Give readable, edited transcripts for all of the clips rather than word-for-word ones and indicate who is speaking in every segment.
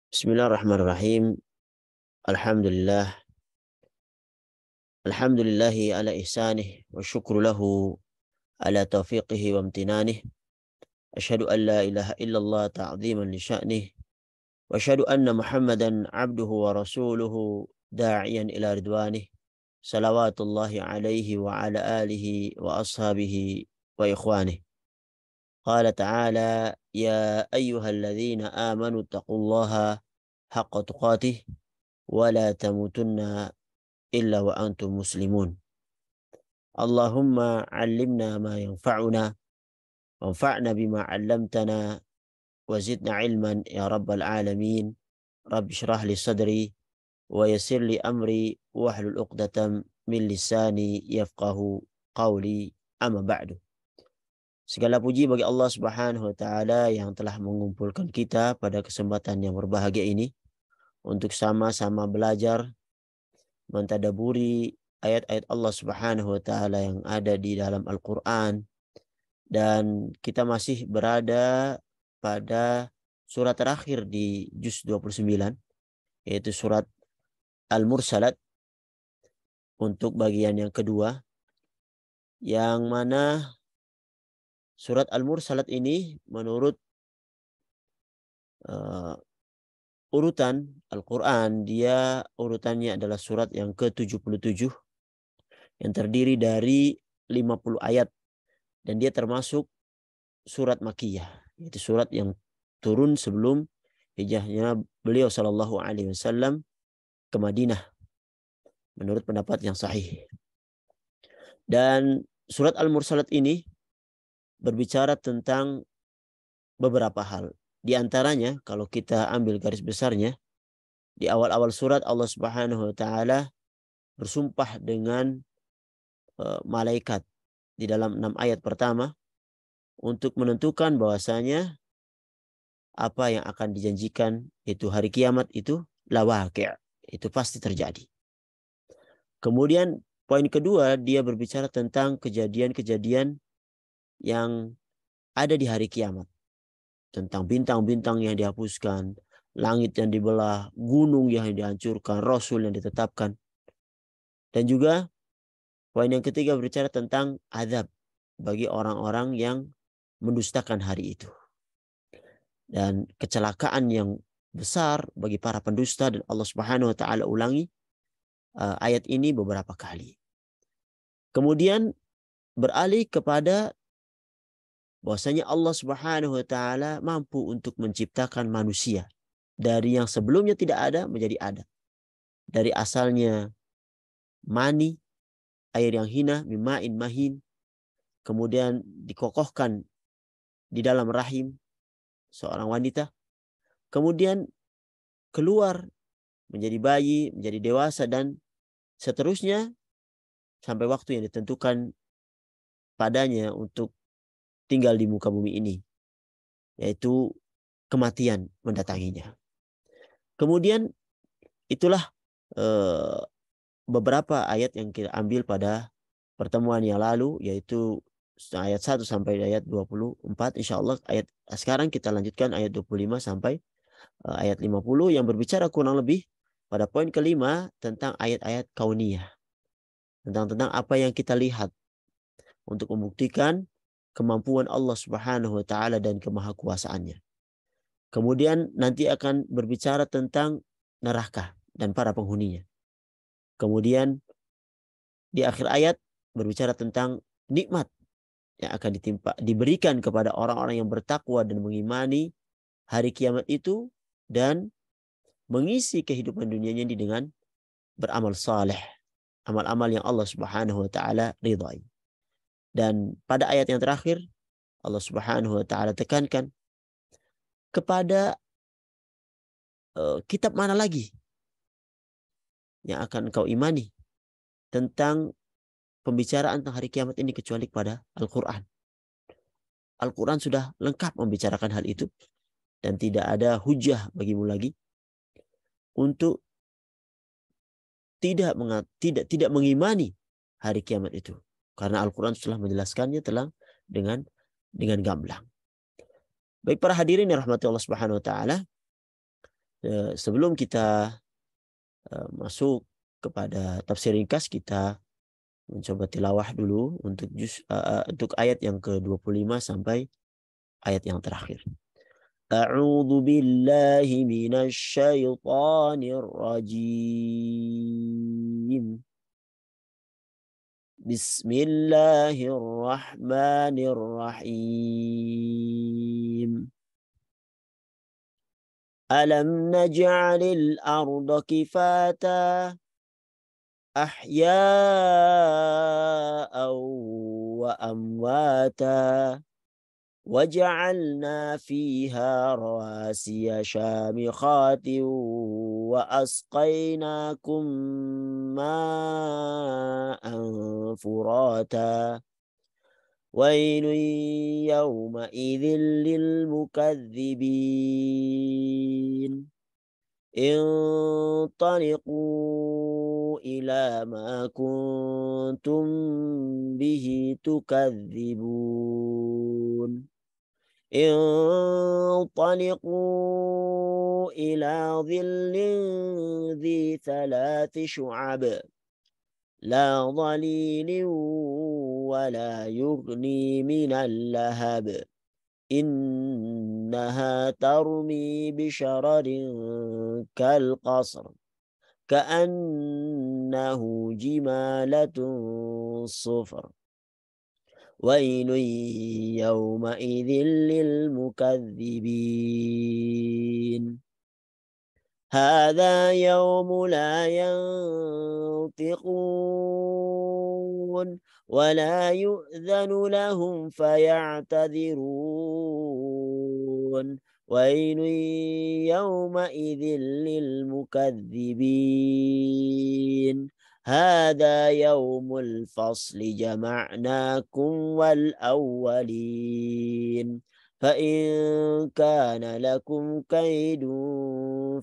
Speaker 1: Bismillahirrahmanirrahim. Alhamdulillah. Alhamdulillahi ala ihsanih wa syukru lahu ala taufiqihi wa amtinanih. Asyhadu an la ilaha illallah ta'ziman li sya'nih. Wa asyhadu anna Muhammadan abduhu wa rasuluhu da'iyan ila ridwanih. Salawatullahi alaihi wa ala alihi wa ashabihi wa ikhwanih. Qala ta'ala ya ayyuhalladzina amanu taqullaha haqqa tuqatih wa la tamutunna illa wa antum muslimun. Allahumma 'allimna ma yanfa'una wanfa'na bima 'allamtana wa zidna 'ilman ya rabbal alamin. Rabbi shrah li sadri wa yassir li amri wahlul 'uqdatam min lisani yafqahu qawli, amma ba'du. Segala puji bagi Allah Subhanahu wa taala yang telah mengumpulkan kita pada kesempatan yang berbahagia ini untuk sama-sama belajar mentadaburi ayat-ayat Allah Subhanahu wa taala yang ada di dalam Al-Qur'an, dan kita masih berada pada surat terakhir di juz 29, yaitu surat Al-Mursalat, untuk bagian yang kedua, yang mana surat Al-Mursalat ini menurut urutan Al-Quran, dia urutannya adalah surat yang ke-77 yang terdiri dari 50 ayat, dan dia termasuk surat Makkiyah, yaitu surat yang turun sebelum hijrahnya beliau Shallallahu Alaihi Wasallam ke Madinah menurut pendapat yang sahih. Dan surat Al-Mursalat ini berbicara tentang beberapa hal. Di antaranya, kalau kita ambil garis besarnya, di awal-awal surat Allah Subhanahu wa taala bersumpah dengan malaikat di dalam 6 ayat pertama untuk menentukan bahwasanya apa yang akan dijanjikan, itu hari kiamat, itu lawaqi', itu pasti terjadi. Kemudian poin kedua, dia berbicara tentang kejadian-kejadian yang ada di hari kiamat, tentang bintang-bintang yang dihapuskan, langit yang dibelah, gunung yang dihancurkan, rasul yang ditetapkan. Dan juga poin yang ketiga berbicara tentang azab bagi orang-orang yang mendustakan hari itu, dan kecelakaan yang besar bagi para pendusta. Dan Allah Subhanahu wa taala ulangi ayat ini beberapa kali. Kemudian beralih kepada bahwasanya Allah Subhanahu wa taala mampu untuk menciptakan manusia dari yang sebelumnya tidak ada menjadi ada. Dari asalnya mani, air yang hina, mima'in mahin, kemudian dikokohkan di dalam rahim seorang wanita, kemudian keluar menjadi bayi, menjadi dewasa, dan seterusnya sampai waktu yang ditentukan padanya untuk tinggal di muka bumi ini, yaitu kematian mendatanginya. Kemudian itulah beberapa ayat yang kita ambil pada pertemuan yang lalu, yaitu ayat 1 sampai ayat 24. Insyaallah ayat sekarang kita lanjutkan ayat 25 sampai ayat 50 yang berbicara kurang lebih pada poin kelima tentang ayat-ayat kauniyah, tentang apa yang kita lihat untuk membuktikan kemampuan Allah Subhanahu wa taala dan kemahakuasaannya. Kemudian nanti akan berbicara tentang neraka dan para penghuninya. Kemudian di akhir ayat berbicara tentang nikmat yang akan diberikan kepada orang-orang yang bertakwa dan mengimani hari kiamat itu, dan mengisi kehidupan dunianya ini dengan beramal saleh, amal-amal yang Allah Subhanahu wa taala ridhai. Dan pada ayat yang terakhir Allah Subhanahu wa taala tekankan kepada kitab mana lagi yang akan engkau imani tentang pembicaraan tentang hari kiamat ini kecuali kepada Al-Quran. Al-Quran sudah lengkap membicarakan hal itu, dan tidak ada hujah bagimu lagi untuk tidak mengimani hari kiamat itu, karena Al-Quran telah menjelaskannya dengan gamblang. Baik para hadirin yang rahmati Allah Subhanahu wa taala, Sebelum kita masuk kepada tafsir ringkas, kita mencoba tilawah dulu untuk ayat yang ke-25 sampai ayat yang terakhir. A'udzu billahi minasy syaithanir rajim. Bismillahirrahmanirrahim. Alam naj'alil arda kifata ahya'an wa amwata وجعلنا فيها رواسي شامخات وأسقيناكم ماء فراتا ويل يومئذ للمكذبين انطلقوا إلى ما كنتم به تكذبون انطلقوا إلى ظل ذي 3 شعب لا ظليل ولا يغني من اللهب إنها ترمي بشرر كالقصر كأنه جمالة صفر ويل يومئذ للمكذبين هذا يوم لا ينطقون ولا يؤذن لهم فيعتذرون ويل يومئذ للمكذبين هذا يوم الفصل جمعناكم والأولين فإن كان لكم كيد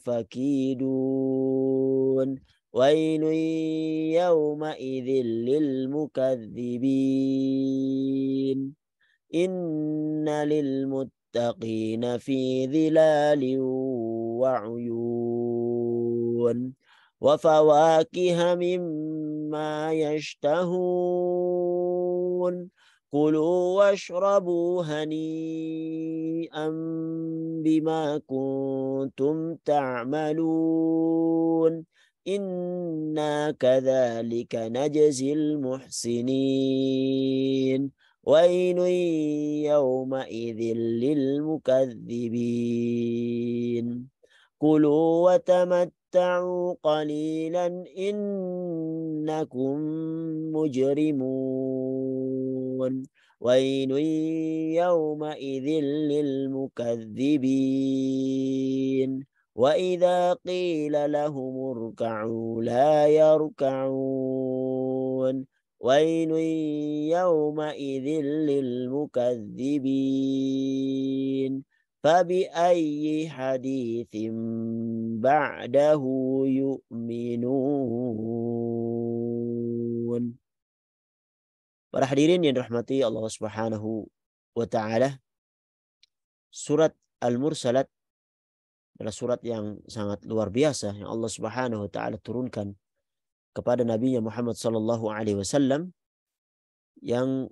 Speaker 1: فكيدون ويل يومئذ للمكذبين إن للمتقين في ظلال وعيون وفواكه مما يشتهون كلوا واشربوا هنيئا بما كنتم تعملون إنا كذلك نجزي المحسنين ويل يومئذ للمكذبين كلوا وتمتعوا قليلا إنكم مجرمون ويل يومئذ للمكذبين وإذا قيل لهم اركعوا لا يركعون ويل يومئذ للمكذبين فبأي حديث بعده يؤمنون. Para hadirin yang dirahmati Allah Subhanahu wa taala, surat Al-Mursalat adalah surat yang sangat luar biasa yang Allah Subhanahu wa taala turunkan kepada Nabi Muhammad sallallahu alaihi wasallam yang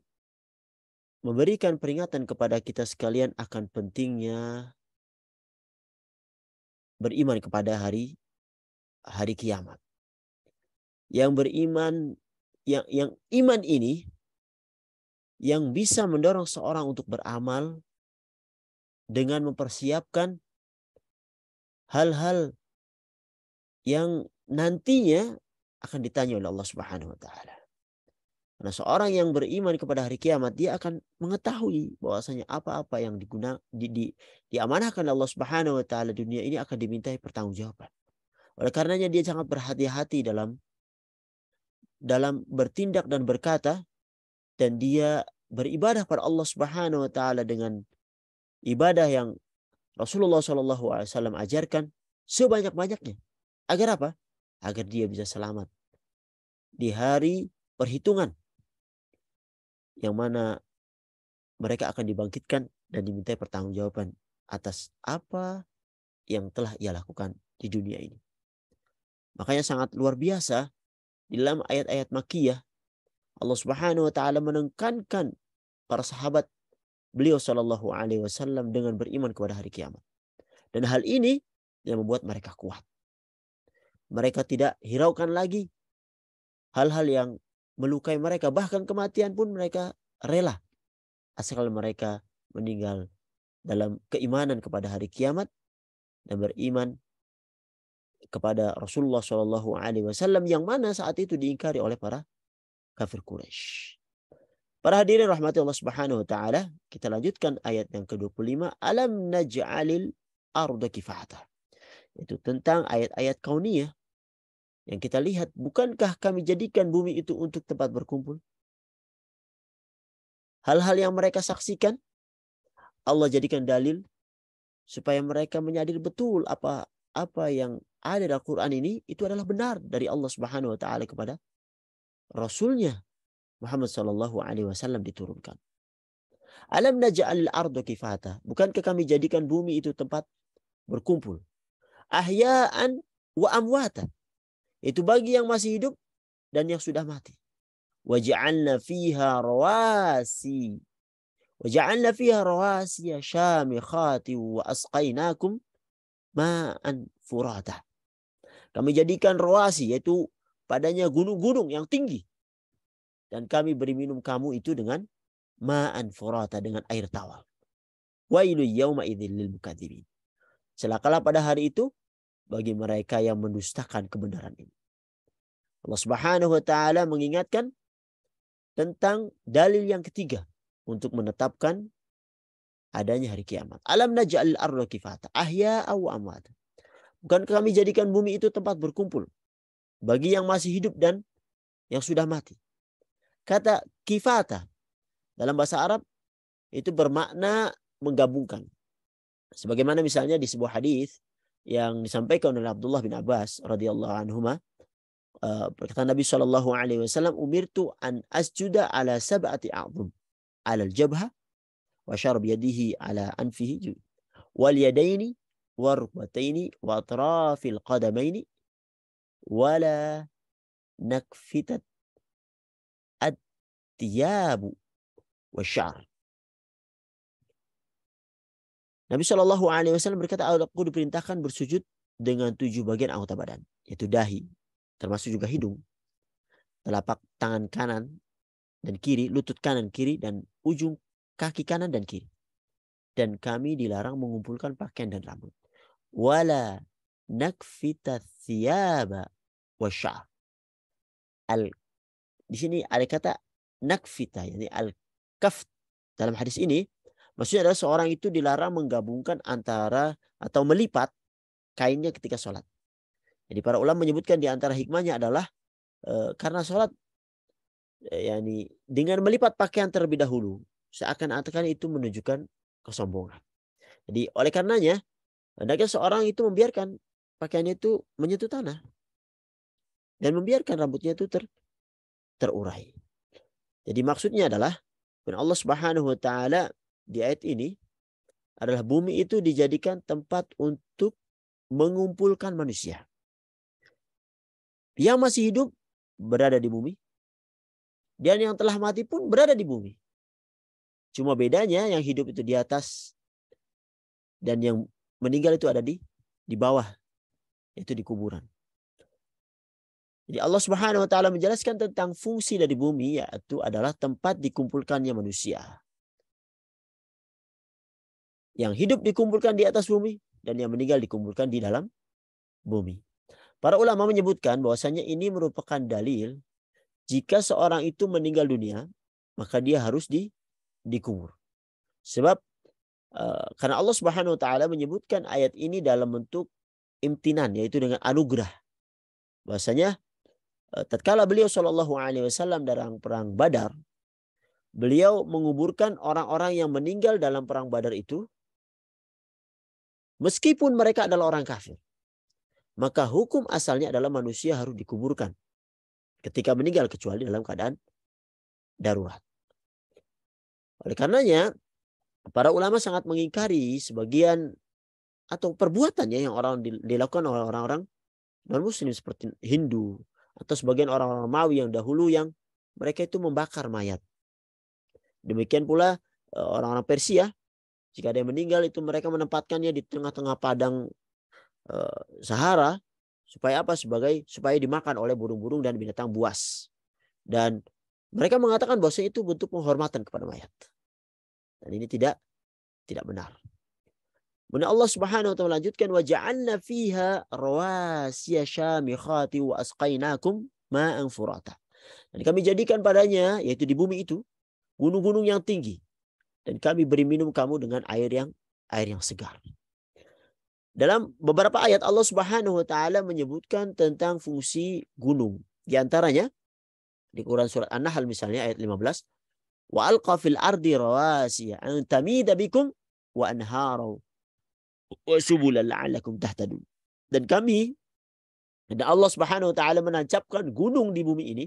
Speaker 1: memberikan peringatan kepada kita sekalian akan pentingnya beriman kepada hari kiamat. Yang beriman yang iman ini yang bisa mendorong seorang untuk beramal dengan mempersiapkan hal-hal yang nantinya akan ditanya oleh Allah Subhanahu wa taala. Karena seorang yang beriman kepada hari kiamat, dia akan mengetahui bahwasanya apa-apa yang diamanahkan Allah Subhanahu wa taala dunia ini akan dimintai pertanggungjawaban. Oleh karenanya dia sangat berhati-hati dalam bertindak dan berkata, dan dia beribadah pada Allah Subhanahu wa taala dengan ibadah yang Rasulullah Shallallahu alaihi wasallam ajarkan sebanyak-banyaknya. Agar apa? Agar dia bisa selamat di hari perhitungan yang mana mereka akan dibangkitkan dan dimintai pertanggungjawaban atas apa yang telah ia lakukan di dunia ini. Makanya sangat luar biasa di dalam ayat-ayat Makkiyah Allah Subhanahu wa taala menekankan para sahabat beliau Shallallahu alaihi wasallam dengan beriman kepada hari kiamat. Dan hal ini yang membuat mereka kuat. Mereka tidak hiraukan lagi hal-hal yang melukai mereka, bahkan kematian pun mereka rela asal mereka meninggal dalam keimanan kepada hari kiamat dan beriman kepada Rasulullah Shallallahu alaihi wasallam yang mana saat itu diingkari oleh para kafir Quraisy. Para hadirin rahmati Allah Subhanahu wa taala, kita lanjutkan ayat yang ke-25, alam naj'alil arda kifata. Itu tentang ayat-ayat kauniyah yang kita lihat, bukankah kami jadikan bumi itu untuk tempat berkumpul? Hal-hal yang mereka saksikan Allah jadikan dalil supaya mereka menyadari betul apa yang ada dalam Quran ini itu adalah benar dari Allah Subhanahu wa taala kepada Rasulnya Muhammad sallallahu alaihi wasallam diturunkan. Alam naj'alil arda kifata. Bukankah kami jadikan bumi itu tempat berkumpul? Ahya'an wa amwatan. Itu bagi yang masih hidup dan yang sudah mati. Waja'alna fiha rawasi. Waja'alna fiha rawasiya syamikhati wa asqainakum ma'an furata. Kami jadikan rawasi, yaitu padanya gunung-gunung yang tinggi. Dan kami beri minum kamu itu dengan ma'an furata, dengan air tawar. Wailu yawma idzil lil mukadzibin. Celakalah pada hari itu bagi mereka yang mendustakan kebenaran ini. Allah Subhanahu wa taala mengingatkan tentang dalil yang ketiga untuk menetapkan adanya hari kiamat. Alam naj'alil arda kifata ahya'a wa amwata. Bukan kami jadikan bumi itu tempat berkumpul bagi yang masih hidup dan yang sudah mati. Kata kifata dalam bahasa Arab itu bermakna menggabungkan. Sebagaimana misalnya di sebuah hadis yang disampaikan oleh Abdullah bin Abbas radhiyallahu anhuma, perkataan Nabi sallallahu alaihi wasallam, umirtu an asjuda ala sab'ati a'dhum, ala al-jabha wa syarb yadihi ala anfihi wal yadaini wa rukbataini wa atrafil qadamaini wala nakfitat at-tiyabu wasyar. Nabi Shallallahu alaihi wasallam berkata, aku diperintahkan bersujud dengan 7 bagian anggota badan, yaitu dahi, termasuk juga hidung, telapak tangan kanan dan kiri, lutut kanan kiri, dan ujung kaki kanan dan kiri. Dan kami dilarang mengumpulkan pakaian dan rambut. Wala nakfita thiyaba wasyar. Di sini ada kata nakfita, yani al-kaft dalam hadis ini. Maksudnya adalah seorang itu dilarang menggabungkan antara atau melipat kainnya ketika sholat. Jadi para ulama menyebutkan di antara hikmahnya adalah karena sholat yani dengan melipat pakaian terlebih dahulu seakan-akan itu menunjukkan kesombongan. Jadi oleh karenanya hendaknya seorang itu membiarkan pakaiannya itu menyentuh tanah dan membiarkan rambutnya itu terurai. Jadi maksudnya adalah Allah Subhanahu wa taala di ayat ini adalah bumi itu dijadikan tempat untuk mengumpulkan manusia. Yang masih hidup berada di bumi dan yang telah mati pun berada di bumi. Cuma bedanya yang hidup itu di atas dan yang meninggal itu ada di bawah, yaitu di kuburan. Jadi Allah Subhanahu wa taala menjelaskan tentang fungsi dari bumi, yaitu adalah tempat dikumpulkannya manusia. Yang hidup dikumpulkan di atas bumi dan yang meninggal dikumpulkan di dalam bumi. Para ulama menyebutkan bahwasanya ini merupakan dalil jika seorang itu meninggal dunia, maka dia harus dikubur. Sebab karena Allah Subhanahu wa taala menyebutkan ayat ini dalam bentuk imtinan, yaitu dengan anugerah. Bahwasanya tatkala beliau sallallahu alaihi wasallam dalam perang Badar, beliau menguburkan orang-orang yang meninggal dalam perang Badar itu meskipun mereka adalah orang kafir. Maka hukum asalnya adalah manusia harus dikuburkan ketika meninggal kecuali dalam keadaan darurat. Oleh karenanya para ulama sangat mengingkari sebagian atau perbuatannya yang dilakukan oleh orang-orang non-muslim seperti Hindu atau sebagian orang-orang Romawi yang dahulu yang mereka itu membakar mayat. Demikian pula orang-orang Persia, jika ada yang meninggal itu mereka menempatkannya di tengah-tengah padang Sahara supaya apa? Supaya dimakan oleh burung-burung dan binatang buas. Dan mereka mengatakan bahwa itu bentuk penghormatan kepada mayat. Dan ini tidak benar. Kemudian Allah Subhanahu wa taala lanjutkan wa ja'alna fiha rawasiya syamikhati wa asqainakum ma'an furata. Dan kami jadikan padanya, yaitu di bumi itu, gunung-gunung yang tinggi, dan kami beri minum kamu dengan air yang segar. Dalam beberapa ayat Allah Subhanahu wa taala menyebutkan tentang fungsi gunung. Di antaranya di Quran surat An-Nahl misalnya ayat 15, wa alqa fil ardi rawasiya an tamida bikum wa anharu wa subulan la'allakum tahtadun. Dan Allah Subhanahu wa taala menancapkan gunung di bumi ini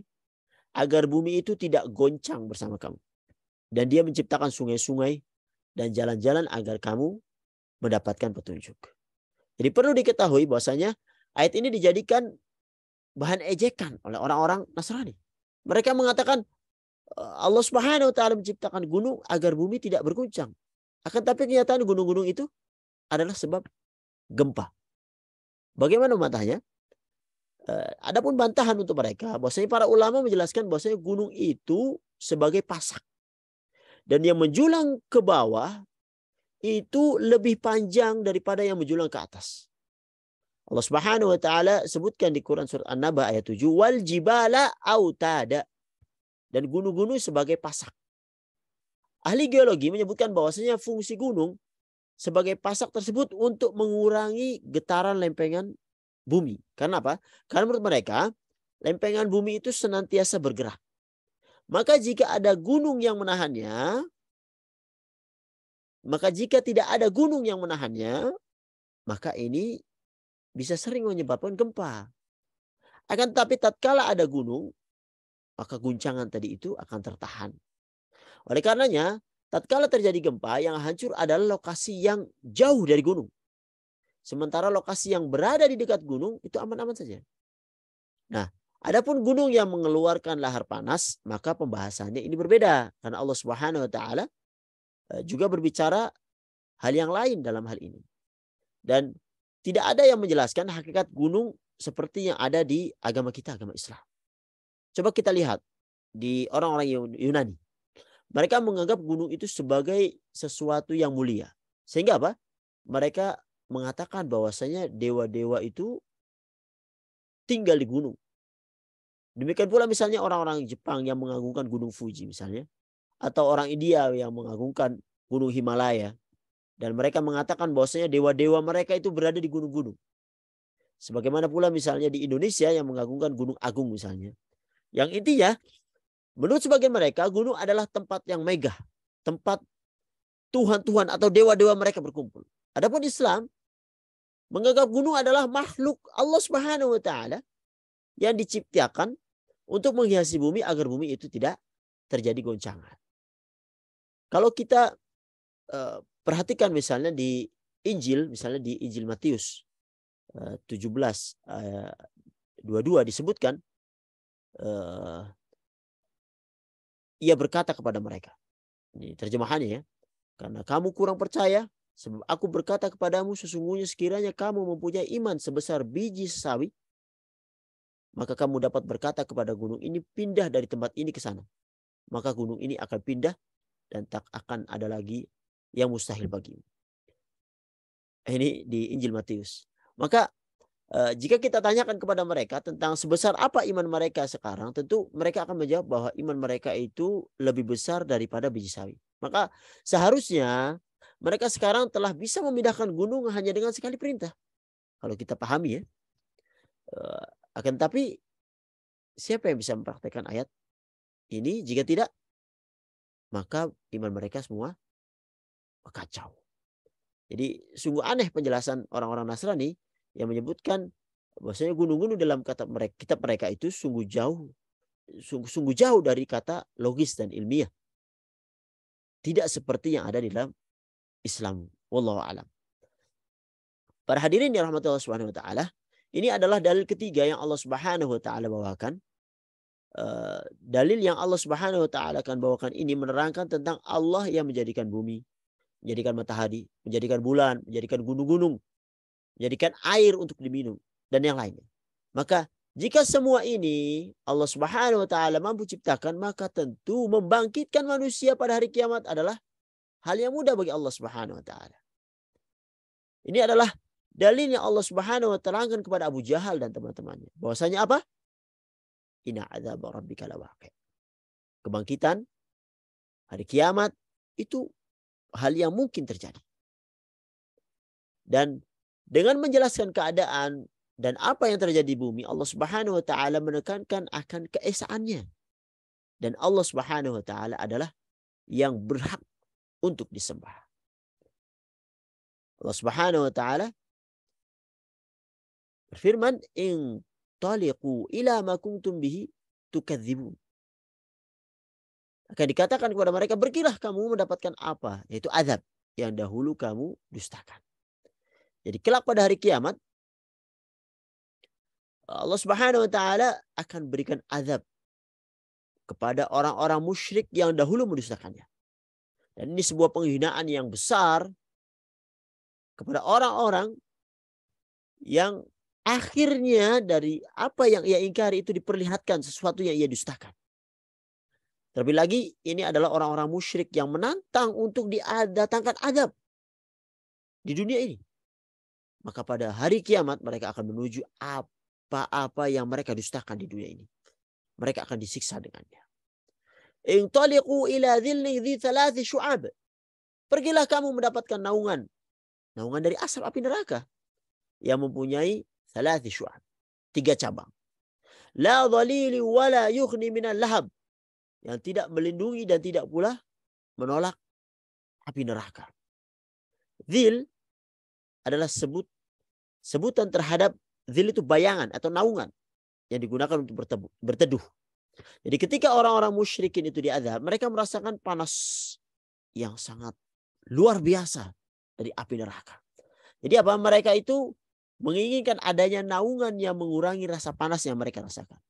Speaker 1: agar bumi itu tidak goncang bersama kamu. Dan dia menciptakan sungai-sungai dan jalan-jalan agar kamu mendapatkan petunjuk. Jadi perlu diketahui bahwasanya ayat ini dijadikan bahan ejekan oleh orang-orang Nasrani. Mereka mengatakan Allah Subhanahu wa taala menciptakan gunung agar bumi tidak berguncang. Akan tapi kenyataan gunung-gunung itu adalah sebab gempa. Bagaimana bantahnya? Adapun bantahan untuk mereka, bahwasanya para ulama menjelaskan bahwasanya gunung itu sebagai pasak. Dan yang menjulang ke bawah itu lebih panjang daripada yang menjulang ke atas. Allah Subhanahu wa taala sebutkan di Quran surat An-Naba ayat 7, wal jibala autada, dan gunung-gunung sebagai pasak. Ahli geologi menyebutkan bahwasanya fungsi gunung sebagai pasak tersebut untuk mengurangi getaran lempengan bumi. Karena apa? Karena menurut mereka lempengan bumi itu senantiasa bergerak. Maka jika ada gunung yang menahannya, maka jika tidak ada gunung yang menahannya, maka ini bisa sering menyebabkan gempa. Akan tetapi tatkala ada gunung, maka guncangan tadi itu akan tertahan. Oleh karenanya, tatkala terjadi gempa, yang hancur adalah lokasi yang jauh dari gunung. Sementara lokasi yang berada di dekat gunung itu aman-aman saja. Nah, adapun gunung yang mengeluarkan lahar panas, maka pembahasannya ini berbeda. Karena Allah Subhanahu wa taala juga berbicara hal yang lain dalam hal ini. Dan tidak ada yang menjelaskan hakikat gunung seperti yang ada di agama kita, agama Islam. Coba kita lihat di orang-orang Yunani. Mereka menganggap gunung itu sebagai sesuatu yang mulia. Sehingga apa? Mereka mengatakan bahwasanya dewa-dewa itu tinggal di gunung. Demikian pula misalnya orang-orang Jepang yang mengagungkan gunung Fuji misalnya. Atau orang India yang mengagungkan gunung Himalaya. Dan mereka mengatakan bahwasanya dewa-dewa mereka itu berada di gunung-gunung. Sebagaimana pula misalnya di Indonesia yang mengagungkan Gunung Agung misalnya. Yang intinya, menurut sebagian mereka, gunung adalah tempat yang megah. Tempat Tuhan-Tuhan atau dewa-dewa mereka berkumpul. Adapun Islam menganggap gunung adalah makhluk Allah Subhanahu wa taala yang diciptakan untuk menghiasi bumi agar bumi itu tidak terjadi goncangan. Kalau kita perhatikan misalnya di Injil, misalnya di Injil Matius 17 22 disebutkan, ia berkata kepada mereka, ini terjemahannya ya, karena kamu kurang percaya, sebab aku berkata kepadamu sesungguhnya sekiranya kamu mempunyai iman sebesar biji sesawi, maka kamu dapat berkata kepada gunung ini pindah dari tempat ini ke sana. Maka gunung ini akan pindah dan tak akan ada lagi yang mustahil bagimu. Ini di Injil Matius. Maka jika kita tanyakan kepada mereka tentang sebesar apa iman mereka sekarang, tentu mereka akan menjawab bahwa iman mereka itu lebih besar daripada biji sawi. Maka seharusnya mereka sekarang telah bisa memindahkan gunung hanya dengan sekali perintah. Kalau kita pahami ya. Akan tapi siapa yang bisa mempraktekkan ayat ini? Jika tidak, maka iman mereka semua kacau. Jadi sungguh aneh penjelasan orang-orang Nasrani yang menyebutkan bahwasanya gunung-gunung dalam kitab mereka itu sungguh jauh dari kata logis dan ilmiah. Tidak seperti yang ada di dalam Islam. Wallahu a'lam. Para hadirin yang rahmati Allah Subhanahu wa taala, ini adalah dalil ketiga yang Allah Subhanahu wa taala bawakan. Dalil yang Allah Subhanahu wa taala akan bawakan ini menerangkan tentang Allah yang menjadikan bumi, menjadikan matahari, menjadikan bulan, menjadikan gunung-gunung, menjadikan air untuk diminum dan yang lainnya. Maka jika semua ini Allah Subhanahu wa taala mampu ciptakan, maka tentu membangkitkan manusia pada hari kiamat adalah hal yang mudah bagi Allah Subhanahu wa taala. Ini adalah dalil yang Allah Subhanahu wa taala terangkan kepada Abu Jahal dan teman-temannya. Bahwasanya apa? Inna adzab rabbika lawaqi'. Kebangkitan hari kiamat itu hal yang mungkin terjadi. Dan dengan menjelaskan keadaan dan apa yang terjadi di bumi, Allah Subhanahu wa taala menekankan akan keesaannya. Dan Allah Subhanahu wa taala adalah yang berhak untuk disembah. Allah Subhanahu wa taala berfirman, "In taliqu ila ma kuntum bihi tukadzibun." Akan dikatakan kepada mereka, pergilah kamu mendapatkan apa? Yaitu azab yang dahulu kamu dustakan. Jadi kelak pada hari kiamat, Allah Subhanahu wa taala akan berikan azab kepada orang-orang musyrik yang dahulu mendustakannya. Dan ini sebuah penghinaan yang besar kepada orang-orang yang akhirnya dari apa yang ia ingkari itu diperlihatkan sesuatu yang ia dustakan. Terlebih lagi ini adalah orang-orang musyrik yang menantang untuk didatangkan azab di dunia ini. Maka pada hari kiamat mereka akan menuju apa-apa yang mereka dustakan di dunia ini. Mereka akan disiksa dengannya. Intaliqu ila dhilli dhi thalathi syu'ab. Pergilah kamu mendapatkan naungan. Naungan dari asap api neraka yang mempunyai thalathi syu'ab. 3 cabang. La dhalili wa la yughni minal lahab. Yang tidak melindungi dan tidak pula menolak api neraka. Dhil adalah sebutan terhadap dhil itu bayangan atau naungan yang digunakan untuk berteduh. Jadi ketika orang-orang musyrikin itu diazab, mereka merasakan panas yang sangat luar biasa dari api neraka. Jadi apa? Mereka itu menginginkan adanya naungan yang mengurangi rasa panas yang mereka rasakan.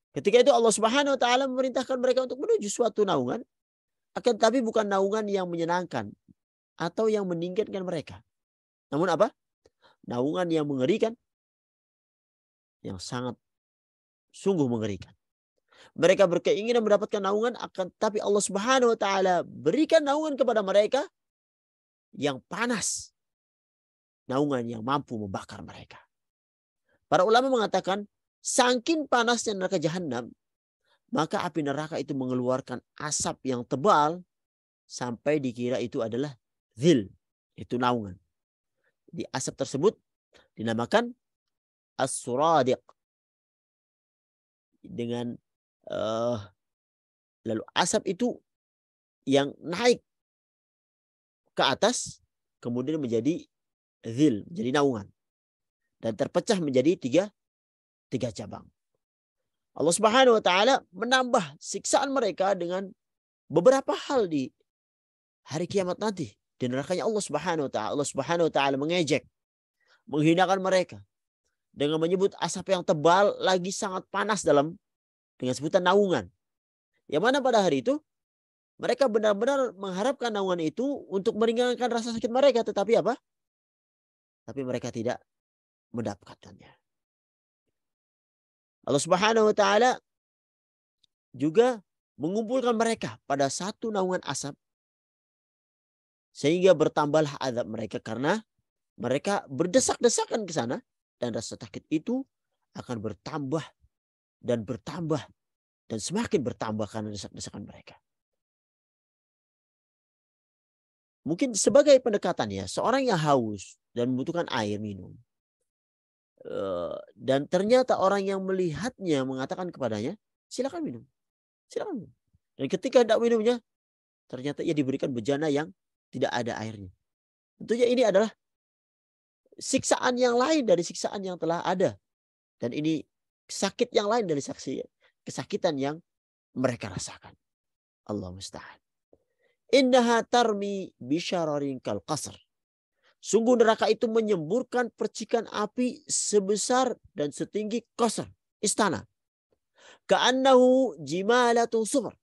Speaker 1: Ketika itu Allah Subhanahu wa taala memerintahkan mereka untuk menuju suatu naungan, akan tetapi bukan naungan yang menyenangkan atau yang meninggikan mereka. Namun apa? Naungan yang mengerikan, yang sangat sungguh mengerikan. Mereka berkeinginan mendapatkan naungan, akan tapi Allah Subhanahu wa taala berikan naungan kepada mereka yang panas. Naungan yang mampu membakar mereka. Para ulama mengatakan, saking panasnya neraka jahanam, maka api neraka itu mengeluarkan asap yang tebal sampai dikira itu adalah zil, itu naungan. Di asap tersebut dinamakan as-suradiq. Dengan lalu asap itu yang naik ke atas kemudian menjadi zil, jadi naungan, dan terpecah menjadi tiga cabang. Allah Subhanahu wa taala menambah siksaan mereka dengan beberapa hal di hari kiamat nanti. Di nerakanya Allah Subhanahu wa taala. Allah Subhanahu wa taala mengejek, menghinakan mereka dengan menyebut asap yang tebal lagi sangat panas dengan sebutan naungan. Yang mana pada hari itu mereka benar-benar mengharapkan naungan itu untuk meringankan rasa sakit mereka, tetapi apa? Tapi mereka tidak mendapatkannya. Allah Subhanahu wa taala juga mengumpulkan mereka pada satu naungan asap sehingga bertambahlah azab mereka karena mereka berdesak-desakan ke sana dan rasa sakit itu akan bertambah dan bertambah dan semakin bertambah karena desak-desakan mereka. Mungkin sebagai pendekatannya, seorang yang haus dan membutuhkan air minum, dan ternyata orang yang melihatnya mengatakan kepadanya, silakan minum, silakan minum. Dan ketika hendak minumnya, ternyata ia diberikan bejana yang tidak ada airnya. Tentunya ini adalah siksaan yang lain dari siksaan yang telah ada. Dan ini sakit yang lain dari kesakitan yang mereka rasakan. Allah musta'an. Innaha tarmi bisyararin kal qasr. Sungguh neraka itu menyemburkan percikan api sebesar dan setinggi Qasr, istana. Ka'annahu jimalatun sufar.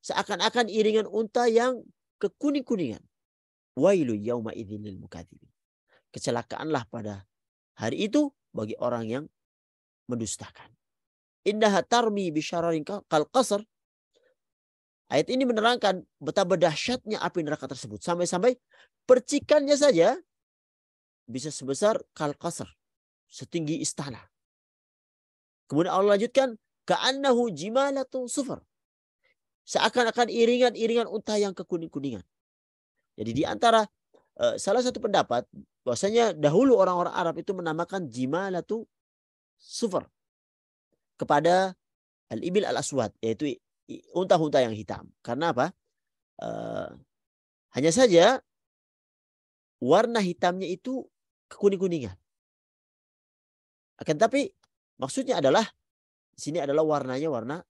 Speaker 1: Seakan-akan iringan unta yang kekuning-kuningan. Wailu yauma idzin lil mukadzibin. Kecelakaanlah pada hari itu bagi orang yang mendustakan. Innaha tarmi bisyararin kal qasr. Ayat ini menerangkan betapa dahsyatnya api neraka tersebut. Sampai-sampai percikannya saja bisa sebesar kal qasr, setinggi istana. Kemudian Allah lanjutkan, ka'annahu jimalatun sufar. Seakan-akan iringan-iringan unta yang kekuning-kuningan. Jadi di antara salah satu pendapat bahwasanya dahulu orang-orang Arab itu menamakan jimalatu sufar kepada al-ibil al-aswad, yaitu unta-unta yang hitam. Karena apa? Hanya saja warna hitamnya itu kekuning-kuningan. Akan tapi maksudnya adalah di sini adalah warnanya warna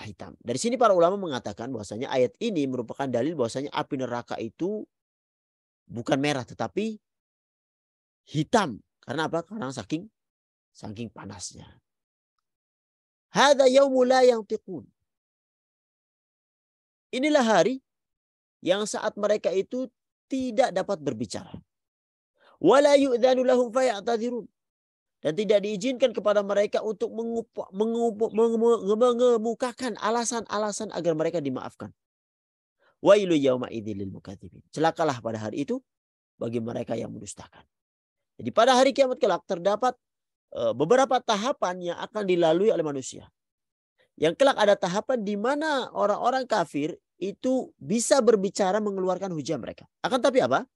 Speaker 1: hitam. Dari sini para ulama mengatakan bahwasanya ayat ini merupakan dalil bahwasanya api neraka itu bukan merah tetapi hitam. Karena apa? Karena saking panasnya. Hadza yaumul la yantiqun. Inilah hari yang saat mereka itu tidak dapat berbicara. Wala yu'dzanu lahum faya'tadzirun. Dan tidak diizinkan kepada mereka untuk mengemukakan alasan-alasan agar mereka dimaafkan. Wailu yauma idzil lil mukadzibin. Celakalah pada hari itu bagi mereka yang mendustakan. Jadi pada hari kiamat kelak terdapat beberapa tahapan yang akan dilalui oleh manusia. Yang kelak ada tahapan di mana orang-orang kafir itu bisa berbicara mengeluarkan hujah mereka. Akan tapi apa?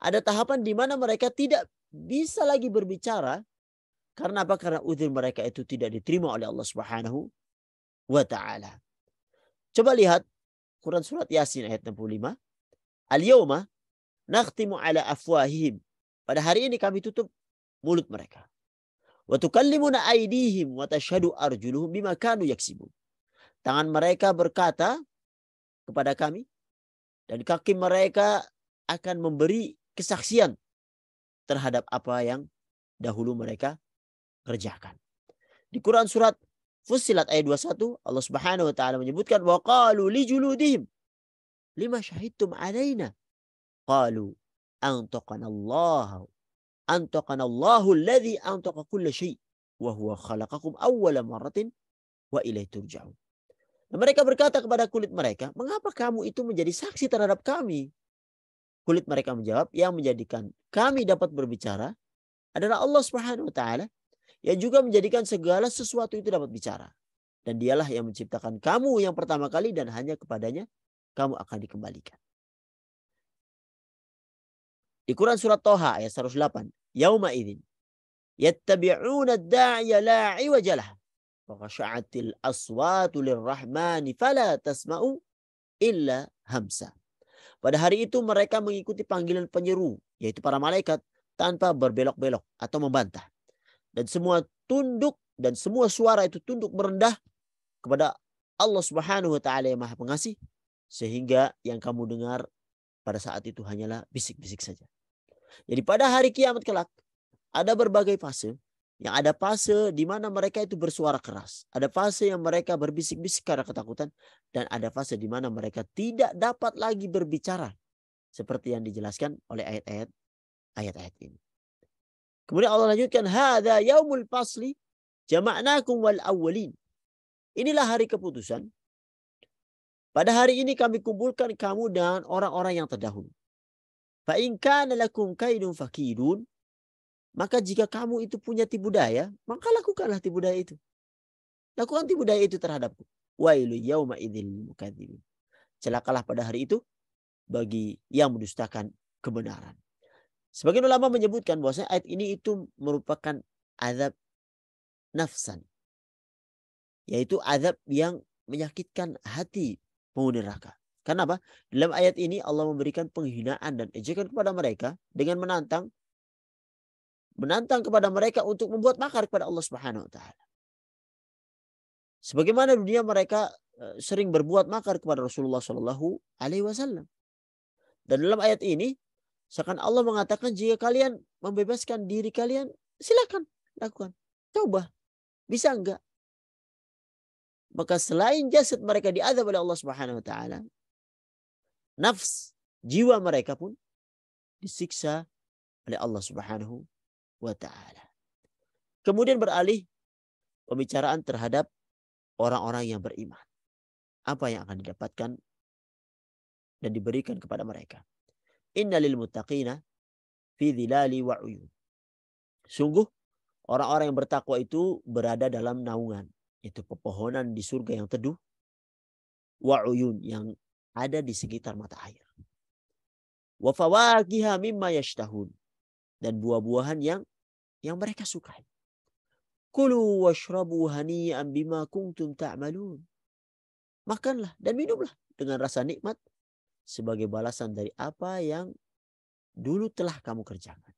Speaker 1: Ada tahapan di mana mereka tidak bisa lagi berbicara. Karena apa? Karena uzur mereka itu tidak diterima oleh Allah Subhanahu wa ta'ala. Coba lihat Quran surat Yasin ayat 65. Al-yawma nakhtimu ala afwahihim. Pada hari ini kami tutup mulut mereka. Wa tukallimuna aydihim wa tashhadu arjuluhum bima kanu yaksibun. Tangan mereka berkata kepada kami dan kaki mereka akan memberi kesaksian terhadap apa yang dahulu mereka kerjakan. Di Quran surat Fussilat ayat 21 Allah Subhanahu wa taala menyebutkan wa qalu li juludihim lima syahidtum alaina qalu antaqana Allahu alladhi antaqa kulla syai' wa huwa khalaqakum awwala marratin wa ilaihi turja'un. Mereka berkata kepada kulit mereka, mengapa kamu itu menjadi saksi terhadap kami? Kulit mereka menjawab, yang menjadikan kami dapat berbicara adalah Allah Subhanahu wa taala yang juga menjadikan segala sesuatu itu dapat bicara. Dan dialah yang menciptakan kamu yang pertama kali dan hanya kepadanya kamu akan dikembalikan. Di Quran surat Toha ayat 108, yauma idzin yattabi'una ad-da'iya la 'iwaja lahu wa khasha'atil aswatu lirrahmani fala tasma'u illa hamsa. Pada hari itu mereka mengikuti panggilan penyeru, yaitu para malaikat, tanpa berbelok-belok atau membantah. Dan semua tunduk dan semua suara itu tunduk merendah kepada Allah Subhanahu wa taala yang Maha Pengasih, sehingga yang kamu dengar pada saat itu hanyalah bisik-bisik saja. Jadi pada hari kiamat kelak ada berbagai fase. Yang ada fase di mana mereka itu bersuara keras. Ada fase yang mereka berbisik-bisik karena ketakutan. Dan ada fase di mana mereka tidak dapat lagi berbicara. Seperti yang dijelaskan oleh ayat-ayat ini. Kemudian Allah lanjutkan. Hadza yaumul fasli jama'nakum wal awwalin. Inilah hari keputusan. Pada hari ini kami kumpulkan kamu dan orang-orang yang terdahulu. Fa in kana lakum kaidun fakidun. Maka jika kamu itu punya tipu daya, maka lakukanlah tipu daya itu. Lakukan tipu daya itu terhadapku. Wailu yauma idzil mukadzibin. Celakalah pada hari itu bagi yang mendustakan kebenaran. Sebagian ulama menyebutkan bahwasanya ayat ini itu merupakan azab nafsan. Yaitu azab yang menyakitkan hati penghuni neraka. Karena apa? Dalam ayat ini Allah memberikan penghinaan dan ejekan kepada mereka dengan menantang kepada mereka untuk membuat makar kepada Allah Subhanahu wa taala. Sebagaimana dunia mereka sering berbuat makar kepada Rasulullah Shallallahu alaihi wasallam. Dan dalam ayat ini Seakan Allah mengatakan jika kalian membebaskan diri kalian, silakan lakukan. Coba. Bisa enggak? Maka selain jasad mereka diazab oleh Allah Subhanahu wa taala, nafs, jiwa mereka pun disiksa oleh Allah Subhanahu wa taala. Kemudian beralih pembicaraan terhadap orang-orang yang beriman. Apa yang akan didapatkan dan diberikan kepada mereka? Innalil muttaqina fi dhilali wa uyun. Sungguh orang-orang yang bertakwa itu berada dalam naungan, itu pepohonan di surga yang teduh, wa uyun, yang ada di sekitar mata air. Wa fawakiha mimma yashtahun, dan buah-buahan yang mereka sukai. Kulu washrabu hani'an bima kuntum ta'malun. Makanlah dan minumlah dengan rasa nikmat sebagai balasan dari apa yang dulu telah kamu kerjakan.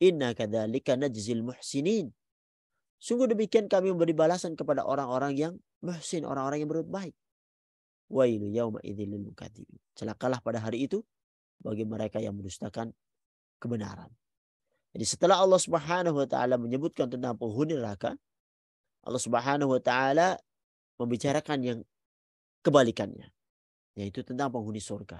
Speaker 1: Inna kadzalika najzil muhsinin. Sungguh demikian kami memberi balasan kepada orang-orang yang muhsin, orang-orang yang berbuat baik. Wailu yauma idzil lil mukadzibin. Celakalah pada hari itu bagi mereka yang mendustakan kebenaran. Jadi setelah Allah Subhanahu wa taala menyebutkan tentang penghuni neraka, Allah Subhanahu wa taala membicarakan yang kebalikannya, yaitu tentang penghuni surga.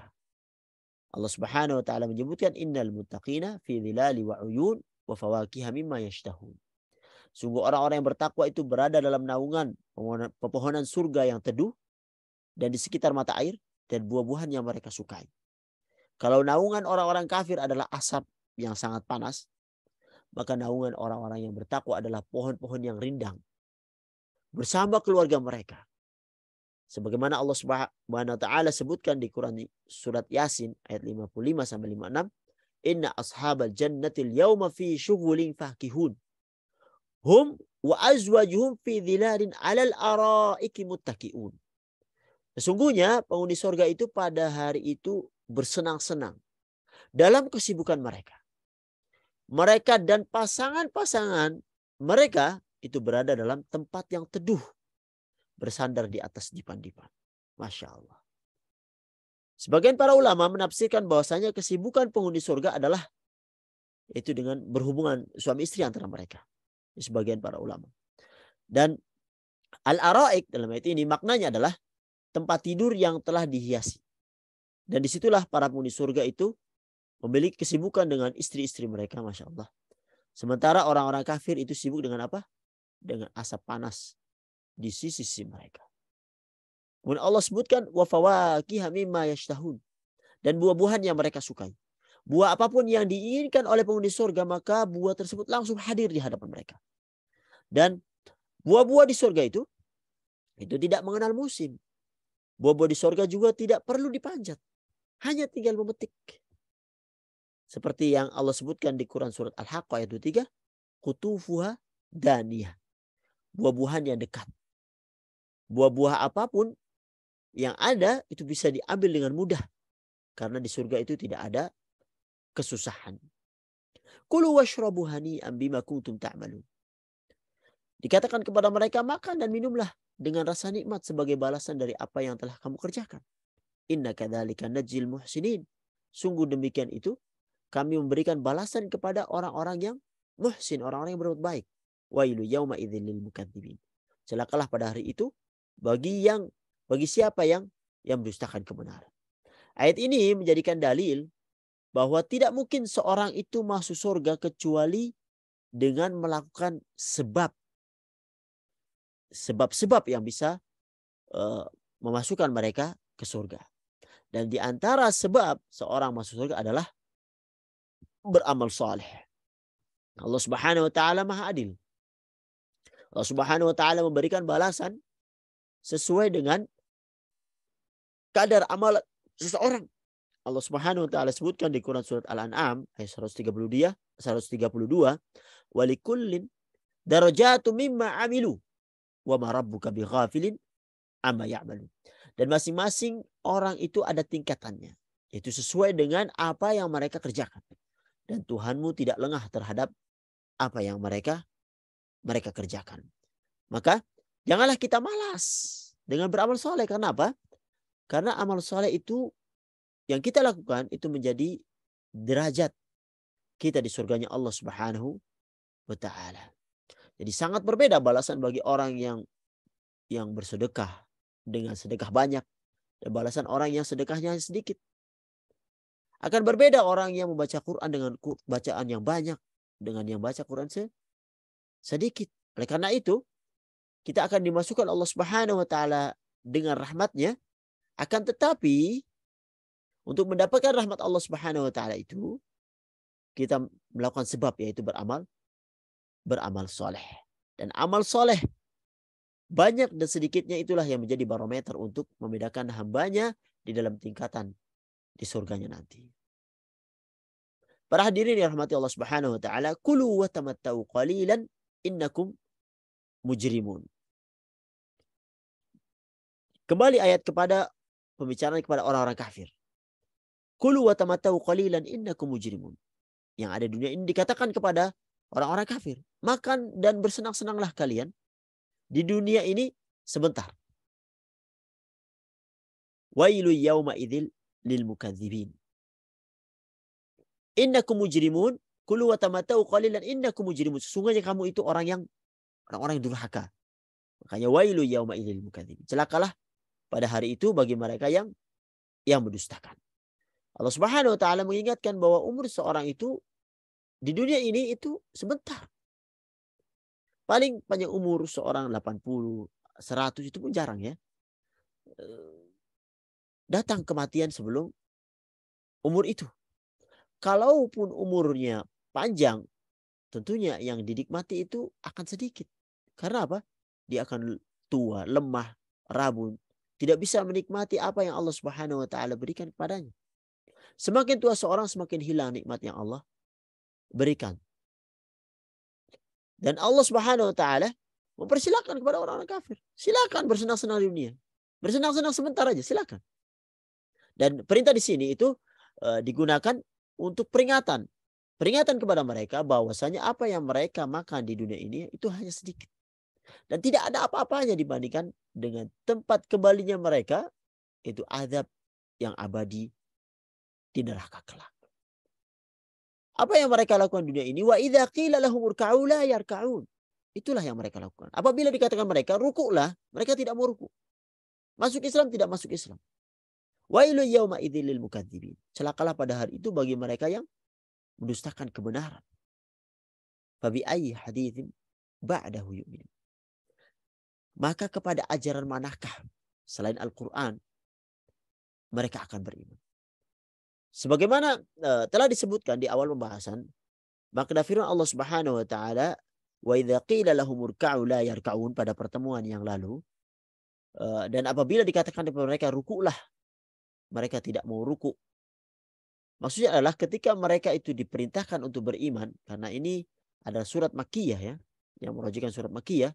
Speaker 1: Allah Subhanahu wa taala menyebutkan innal muttaqina fi dhilali wa uyun wa fawakiha mimma yashtahun. Sungguh orang-orang yang bertakwa itu berada dalam naungan pepohonan surga yang teduh dan di sekitar mata air dan buah-buahan yang mereka sukai. Kalau naungan orang-orang kafir adalah asap yang sangat panas, maka naungan orang-orang yang bertakwa adalah pohon-pohon yang rindang bersama keluarga mereka. Sebagaimana Allah Subhanahu wa taala sebutkan di Quran surat Yasin ayat 55 sampai 56, inna ashabal jannatil yauma fi syughulin fakihun. Hum wa azwajuhum fi dhilalin 'alal araiki muttaqiun. Sesungguhnya penghuni surga itu pada hari itu bersenang-senang dalam kesibukan mereka. Mereka dan pasangan-pasangan mereka itu berada dalam tempat yang teduh, bersandar di atas dipan-dipan. Masya Allah. Sebagian para ulama menafsirkan bahwasanya kesibukan penghuni surga adalah itu dengan berhubungan suami istri antara mereka. Sebagian para ulama. Dan al-araik dalam ayat ini maknanya adalah tempat tidur yang telah dihiasi. Dan disitulah para penghuni surga itu memiliki kesibukan dengan istri-istri mereka, Masya Allah. Sementara orang-orang kafir itu sibuk dengan apa? Dengan asap panas di sisi mereka. Kemudian Allah sebutkan wa fawakiha mimma yashtahun, dan buah-buahan yang mereka sukai. Buah apapun yang diinginkan oleh penghuni surga, maka buah tersebut langsung hadir di hadapan mereka. Dan buah-buah di surga itu tidak mengenal musim. Buah-buah di surga juga tidak perlu dipanjat. Hanya tinggal memetik. Seperti yang Allah sebutkan di Quran surat Al-Haqqah ayat 23, qutufuha daniyah. Buah-buahan yang dekat. Buah-buah apapun yang ada itu bisa diambil dengan mudah. Karena di surga itu tidak ada kesusahan. Kulu washrabu hani'an bima kuntum ta'malun. Dikatakan kepada mereka, makan dan minumlah dengan rasa nikmat sebagai balasan dari apa yang telah kamu kerjakan. Inna kadzalika najzil muhsinin. Sungguh demikian itu kami memberikan balasan kepada orang-orang yang muhsin, orang-orang yang berbuat baik. Wailu yauma idzil lil mukadzibin. Celakalah pada hari itu bagi siapa yang mendustakan kebenaran. Ayat ini menjadikan dalil bahwa tidak mungkin seorang itu masuk surga kecuali dengan melakukan sebab-sebab yang bisa memasukkan mereka ke surga. Dan di antara sebab seorang masuk surga adalah beramal saleh. Allah Subhanahu wa taala Maha Adil. Allah Subhanahu wa taala memberikan balasan sesuai dengan kadar amal seseorang. Allah Subhanahu wa taala sebutkan di Quran surat Al-An'am ayat 132, walikullin darajatu mimma amilu wa ma rabbuka bighafilin amma ya'malun. Dan masing-masing orang itu ada tingkatannya. Itu sesuai dengan apa yang mereka kerjakan. Dan Tuhanmu tidak lengah terhadap apa yang mereka kerjakan. Maka janganlah kita malas dengan beramal soleh. Karena apa? Karena amal soleh itu yang kita lakukan itu menjadi derajat kita di surganya Allah Subhanahu wa taala. Jadi sangat berbeda balasan bagi orang yang bersedekah dengan sedekah banyak dan balasan orang yang sedekahnya sedikit. Akan berbeda orang yang membaca Quran dengan bacaan yang banyak dengan yang baca Quran sedikit. Oleh karena itu, kita akan dimasukkan Allah Subhanahu wa taala dengan rahmatnya, akan tetapi untuk mendapatkan rahmat Allah Subhanahu wa taala itu kita melakukan sebab, yaitu beramal soleh. Dan amal soleh banyak dan sedikitnya itulah yang menjadi barometer untuk membedakan hambanya di dalam tingkatan di surganya nanti. Para hadirin yang rahmati Allah Subhanahu wa taala, kulu wa tamattau qalilan innakum mujrimun. Kembali ayat kepada pembicaraan kepada orang-orang kafir. Kulu wa tamattau qalilan innakum mujrimun. Yang ada di dunia ini dikatakan kepada orang-orang kafir, makan dan bersenang-senanglah kalian di dunia ini sebentar. Wailu yauma idzil lil mukadzibin. Innakum mujrimun, kulu wa tamattau qalilan innakum mujrimun. Sesungguhnya kamu itu orang-orang yang durhaka. Makanya wailu yauma idzil lil mukadzibin. Celakalah pada hari itu bagi mereka yang mendustakan. Allah Subhanahu wa taala mengingatkan bahwa umur seorang itu di dunia ini itu sebentar. Paling panjang umur seorang 80, 100 itu pun jarang ya. Datang kematian sebelum umur itu. Kalaupun umurnya panjang, tentunya yang dinikmati itu akan sedikit. Karena apa? Dia akan tua, lemah, rabun, tidak bisa menikmati apa yang Allah Subhanahu wa taala berikan kepadanya. Semakin tua seorang, semakin hilang nikmat yang Allah berikan. Dan Allah Subhanahu wa taala mempersilakan kepada orang-orang kafir. Silakan bersenang-senang di dunia. Bersenang-senang sebentar aja, silakan. Dan perintah di sini itu digunakan untuk peringatan. Peringatan kepada mereka bahwasanya apa yang mereka makan di dunia ini itu hanya sedikit. Dan tidak ada apa-apanya dibandingkan dengan tempat kembalinya mereka, itu azab yang abadi di neraka kelak. Apa yang mereka lakukan di dunia ini? Wa idza qila lahum urka'u la yarka'un. Itulah yang mereka lakukan. Apabila dikatakan mereka rukuklah, mereka tidak mau rukuk. Masuk Islam, tidak masuk Islam. Wailu yauma idzil lil mukadzibin. Celakalah pada hari itu bagi mereka yang mendustakan kebenaran. Fabi ayyi haditsin ba'dahu yu'minun. Maka kepada ajaran manakah selain Al-Quran mereka akan beriman? Sebagaimana telah disebutkan di awal pembahasan, maka firman Allah Subhanahu wa taala, wa idza qila lahum urka'u la yarka'un, pada pertemuan yang lalu, dan apabila dikatakan kepada mereka rukuklah, mereka tidak mau rukuk. Maksudnya adalah ketika mereka itu diperintahkan untuk beriman, karena ini adalah surat Makkiyah ya, yang merujukan surat Makkiyah,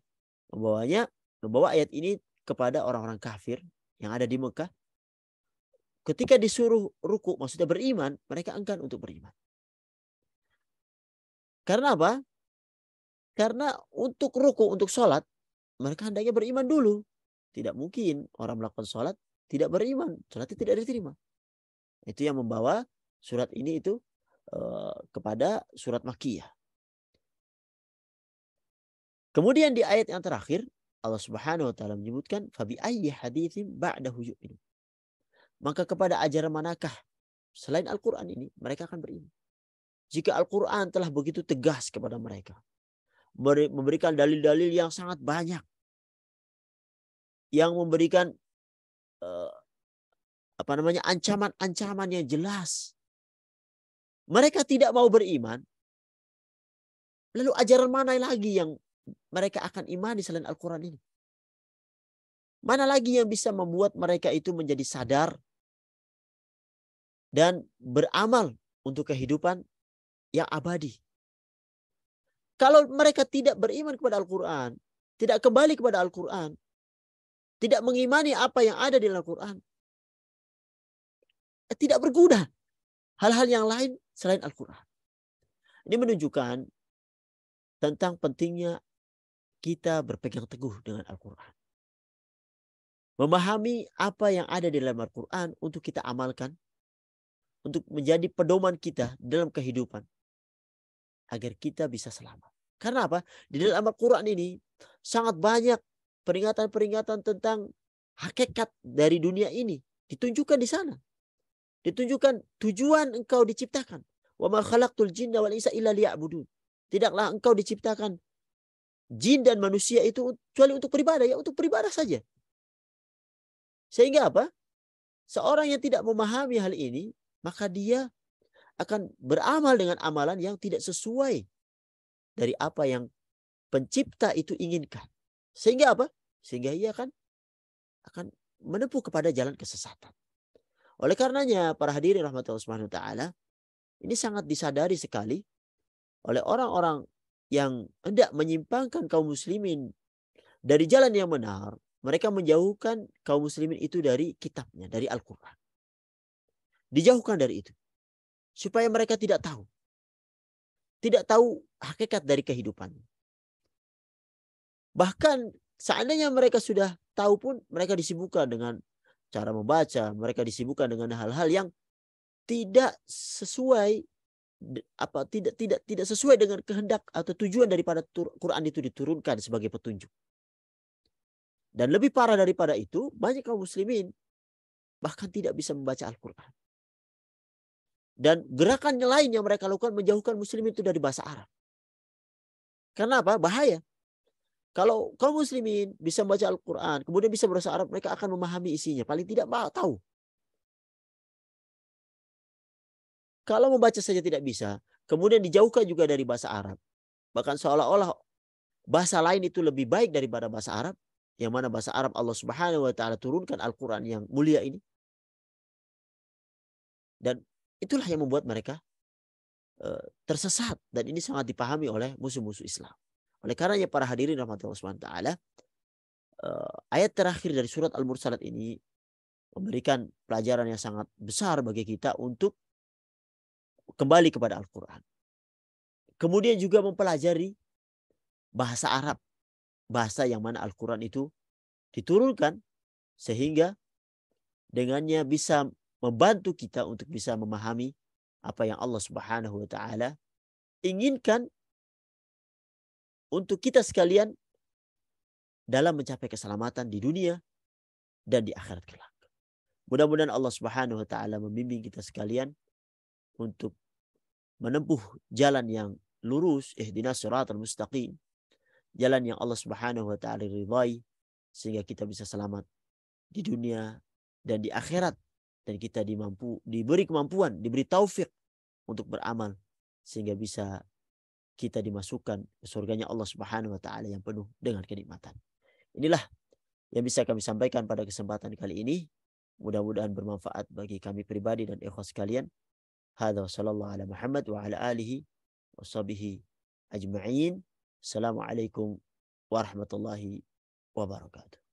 Speaker 1: membawa ayat ini kepada orang-orang kafir yang ada di Mekah. Ketika disuruh rukuk, maksudnya beriman, mereka enggan untuk beriman. Karena apa? Karena untuk rukuk, untuk sholat, mereka hendaknya beriman dulu. Tidak mungkin orang melakukan sholat tidak beriman. Sholatnya tidak diterima. Itu yang membawa surat ini itu kepada surat Makkiyah. Kemudian di ayat yang terakhir, Allah Subhanahu wa taala menyebutkan fabi ayyi haditsin ba'dahu yu'minun. Maka kepada ajaran manakah selain Al-Quran ini mereka akan beriman. Jika Al-Quran telah begitu tegas kepada mereka, memberikan dalil-dalil yang sangat banyak, yang memberikan ancaman-ancaman yang jelas, mereka tidak mau beriman, lalu ajaran mana lagi yang mereka akan imani selain Al-Quran ini? Mana lagi yang bisa membuat mereka itu menjadi sadar dan beramal untuk kehidupan yang abadi? Kalau mereka tidak beriman kepada Al-Quran, tidak kembali kepada Al-Quran, tidak mengimani apa yang ada di Al-Quran, tidak berguna hal-hal yang lain selain Al-Quran. Ini menunjukkan tentang pentingnya kita berpegang teguh dengan Al-Quran. Memahami apa yang ada di dalam Al-Quran untuk kita amalkan untuk menjadi pedoman kita dalam kehidupan agar kita bisa selamat. Karena apa? Di dalam Al-Quran ini sangat banyak peringatan-peringatan tentang hakikat dari dunia ini. Ditunjukkan di sana. Ditunjukkan tujuan engkau diciptakan. Wa ma khalaqtul jinna wal insa illa liya'budun. Tidaklah engkau diciptakan jin dan manusia itu kecuali untuk beribadah, ya untuk beribadah saja. Sehingga apa? Seorang yang tidak memahami hal ini, maka dia akan beramal dengan amalan yang tidak sesuai dari apa yang pencipta itu inginkan. Sehingga apa? Sehingga ia akan menempuh kepada jalan kesesatan. Oleh karenanya, para hadirin rahmatullah subhanahu wa ta'ala, ini sangat disadari sekali oleh orang-orang yang hendak menyimpangkan kaum muslimin dari jalan yang benar. Mereka menjauhkan kaum muslimin itu dari kitabnya, dari Al-Quran. Dijauhkan dari itu. Supaya mereka tidak tahu. Tidak tahu hakikat dari kehidupan. Bahkan seandainya mereka sudah tahu pun, mereka disibukkan dengan cara membaca. Mereka disibukkan dengan hal-hal yang tidak sesuai tidak sesuai dengan kehendak atau tujuan daripada Quran itu diturunkan sebagai petunjuk. Dan lebih parah daripada itu, banyak kaum muslimin bahkan tidak bisa membaca Al-Quran. Dan gerakan lain yang mereka lakukan menjauhkan muslimin itu dari bahasa Arab. Karena apa? Bahaya. Kalau kaum muslimin bisa membaca Al-Quran, kemudian bisa berbahasa Arab, mereka akan memahami isinya. Paling tidak tahu. Kalau membaca saja tidak bisa, kemudian dijauhkan juga dari bahasa Arab. Bahkan seolah-olah bahasa lain itu lebih baik daripada bahasa Arab. Yang mana bahasa Arab Allah Subhanahu wa ta'ala turunkan Al-Quran yang mulia ini. Dan itulah yang membuat mereka tersesat. Dan ini sangat dipahami oleh musuh-musuh Islam. Oleh karenanya para hadirin rahmatullah subhanahu wa ta'ala, ayat terakhir dari surat Al-Mursalat ini memberikan pelajaran yang sangat besar bagi kita untuk kembali kepada Al-Quran. Kemudian juga mempelajari bahasa Arab. Bahasa yang mana Al-Quran itu diturunkan. Sehingga dengannya bisa membantu kita untuk bisa memahami apa yang Allah Subhanahu wa ta'ala inginkan untuk kita sekalian dalam mencapai keselamatan di dunia dan di akhirat kelak. Mudah-mudahan Allah Subhanahu wa ta'ala membimbing kita sekalian untuk menempuh jalan yang lurus, ihdinas siratal mustaqim, jalan yang Allah Subhanahu wa ta'ala ridhai, sehingga kita bisa selamat di dunia dan di akhirat, dan kita diberi kemampuan, diberi taufik untuk beramal sehingga bisa kita dimasukkan ke surganya Allah Subhanahu wa ta'ala yang penuh dengan kenikmatan. Inilah yang bisa kami sampaikan pada kesempatan kali ini. Mudah-mudahan bermanfaat bagi kami pribadi dan ikhwas sekalian. Hadza sallallahu ala Muhammad wa ala alihi wa sahbihi ajma'in. Assalamualaikum warahmatullahi wabarakatuh.